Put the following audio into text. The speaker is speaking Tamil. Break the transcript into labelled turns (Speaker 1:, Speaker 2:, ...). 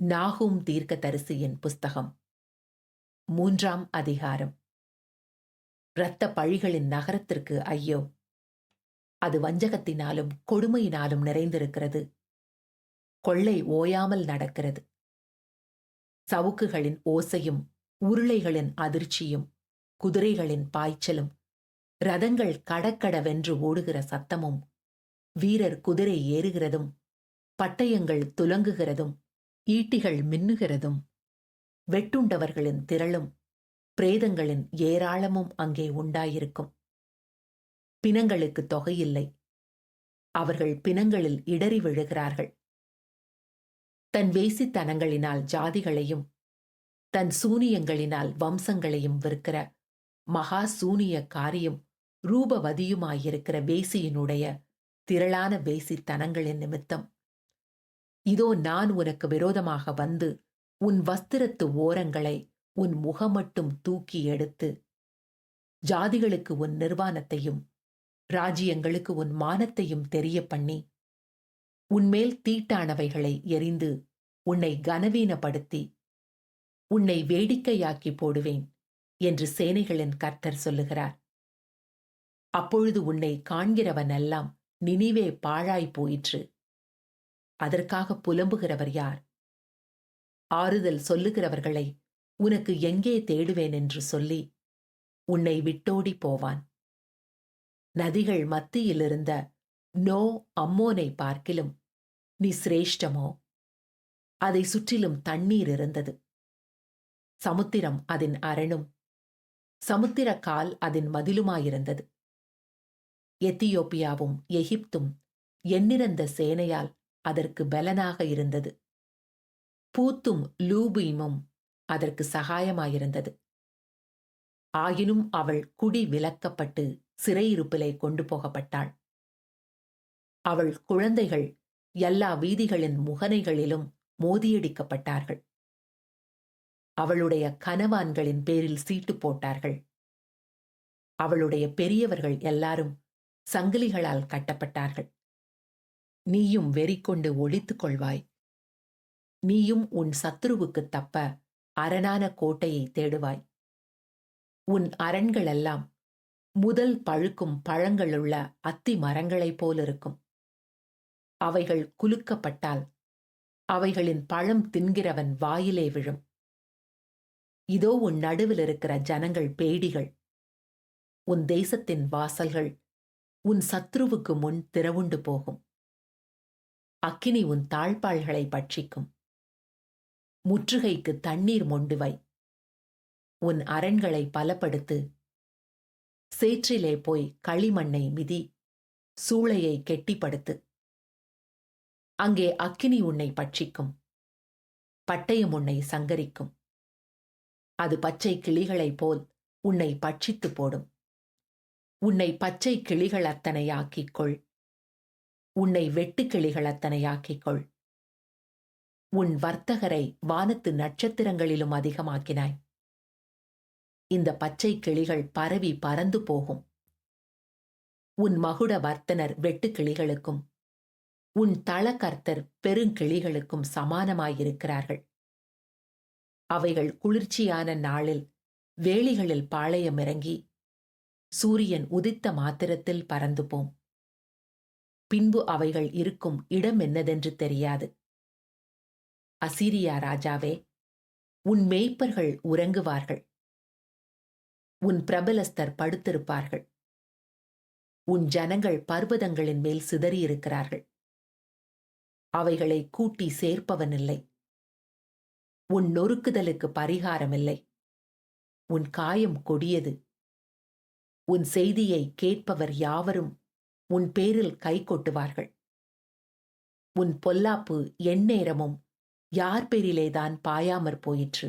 Speaker 1: நாகூம் தீர்க்கதரிசியின் புஸ்தகம் 3ஆம் அதிகாரம். இரத்த பழிகளின் நகரத்திற்கு ஐயோ! அது வஞ்சகத்தினாலும் கொடுமையினாலும் நிறைந்திருக்கிறது. கொள்ளை ஓயாமல் நடக்கிறது. சவுக்குகளின் ஓசையும் உருளைகளின் அதிர்ச்சியும் குதிரைகளின் பாய்ச்சலும் ரதங்கள் கடக்கடவென்று ஓடுகிற சத்தமும் வீரர் குதிரை ஏறுகிறதும் பட்டயங்கள் துலங்குகிறதும் ஈட்டிகள் மின்னுகிறதும் வெட்டுண்டவர்களின் திரளும் பிரேதங்களின் ஏராளமும் அங்கே உண்டாயிருக்கும். பிணங்களுக்கு தொகையில்லை. அவர்கள் பிணங்களில் இடறி விழுகிறார்கள். தன் வேசித்தனங்களினால் ஜாதிகளையும் தன் சூனியங்களினால் வம்சங்களையும் விற்கிற மகா சூனிய காரியம் ரூபவதியுமாயிருக்கிற வேசியினுடைய திரளான வேசித்தனங்களின் நிமித்தம் இதோ நான் உனக்கு விரோதமாக வந்து உன் வஸ்திரத்து ஓரங்களை உன் முகமட்டும் தூக்கி எடுத்து ஜாதிகளுக்கு உன் நிர்வாணத்தையும் ராஜ்யங்களுக்கு உன் மானத்தையும் தெரிய பண்ணி உன்மேல் தீட்டானவைகளை எரிந்து உன்னை கனவீனப்படுத்தி உன்னை வேடிக்கையாக்கி போடுவேன் என்று சேனைகளின் கர்த்தர் சொல்லுகிறார். அப்பொழுது உன்னை காண்கிறவனெல்லாம் நினிவே பாழாய் போயிற்று. அதற்காக புலம்புகிறவர் யார்? ஆறுதல் சொல்லுகிறவர்களை உனக்கு எங்கே தேடுவேன் என்று சொல்லி உன்னை விட்டோடி போவான். நதிகள் மத்தியிலிருந்த நோ அம்மோனை பார்க்கிலும் நீ சிரேஷ்டமோ? அதை சுற்றிலும் தண்ணீர் இருந்தது. சமுத்திரம் அதன் அரணும் சமுத்திர கால் அதன் மதிலுமாயிருந்தது. எத்தியோப்பியாவும் எகிப்தும் எண்ணிறந்த சேனையால் அதற்கு பலனாக இருந்தது. பூத்தும் லூபீமும் அதற்கு சகாயமாயிருந்தது. ஆயினும் அவள் குடி விலக்கப்பட்டு சிறையிருப்பிலே கொண்டு போகப்பட்டாள். அவள் குழந்தைகள் எல்லா வீதிகளின் முகனைகளிலும் மோதியடிக்கப்பட்டார்கள். அவளுடைய கனவான்களின் பேரில் சீட்டு போட்டார்கள். அவளுடைய பெரியவர்கள் எல்லாரும் சங்கிலிகளால் கட்டப்பட்டார்கள். நீயும் வெறிகொண்டு ஒளித்துக் கொள்வாய். நீயும் உன் சத்துருவுக்கு தப்ப அரணான கோட்டையை தேடுவாய். உன் அரண்களெல்லாம் முதல் பழுக்கும் பழங்களுள்ள அத்தி மரங்களைப் போலிருக்கும். அவைகள் குலுக்கப்பட்டால் அவைகளின் பழம் தின்கிறவன் வாயிலே விழும். இதோ உன் நடுவில் இருக்கிற ஜனங்கள் பேடிகள். உன் தேசத்தின் வாசல்கள் உன் சத்ருவுக்கு முன் திறவுண்டு போகும். அக்கினி உன் தாழ்பாள்களை பட்சிக்கும். முற்றுகைக்கு தண்ணீர் மொண்டு வை. உன் அரண்களை பலப்படுத்து. சேற்றிலே போய் களிமண்ணை மிதி. சூளையை கெட்டிப்படுத்து. அங்கே அக்கினி உன்னை பட்சிக்கும். பட்டயம் உன்னை சங்கரிக்கும். அது பச்சை கிளிகளைப் போல் உன்னை பட்சித்து போடும். உன்னை பச்சை கிளிகள் அத்தனையாக்கிக்கொள். உன்னை வெட்டுக்கிளிகள் அத்தனையாக்கிக்கொள். உன் வர்த்தகரை வானத்து நட்சத்திரங்களிலும் அதிகமாக்கினாய். இந்த பச்சை கிளிகள் பரவி பறந்து போகும். உன் மகுட வர்த்தனர் வெட்டுக்கிளிகளுக்கும் உன் தளகர்த்தர் பெருங்கிளிகளுக்கும் சமானமாயிருக்கிறார்கள். அவைகள் குளிர்ச்சியான நாளில் வேலிகளில் பாளையமிறங்கி சூரியன் உதித்த மாத்திரத்தில் பறந்து போம். பின்பு அவைகள் இருக்கும் இடம் என்னதென்று தெரியாது. அசீரியா ராஜாவே, உன் மேய்ப்பர்கள் உறங்குவார்கள். உன் பிரபலஸ்தர் படுத்திருப்பார்கள். உன் ஜனங்கள் பர்வதங்களின் மேல் சிதறியிருக்கிறார்கள். அவைகளை கூட்டி சேர்ப்பவனில்லை. உன் நொறுக்குதலுக்கு பரிகாரமில்லை. உன் காயம் கொடியது. உன் செய்தியை கேட்பவர் யாவரும் உன் பேரில் கை கொட்டுவார்கள். உன் பொல்லாப்பு எந்நேரமும் யார் பேரிலேதான் பாயாமற் போயிற்று.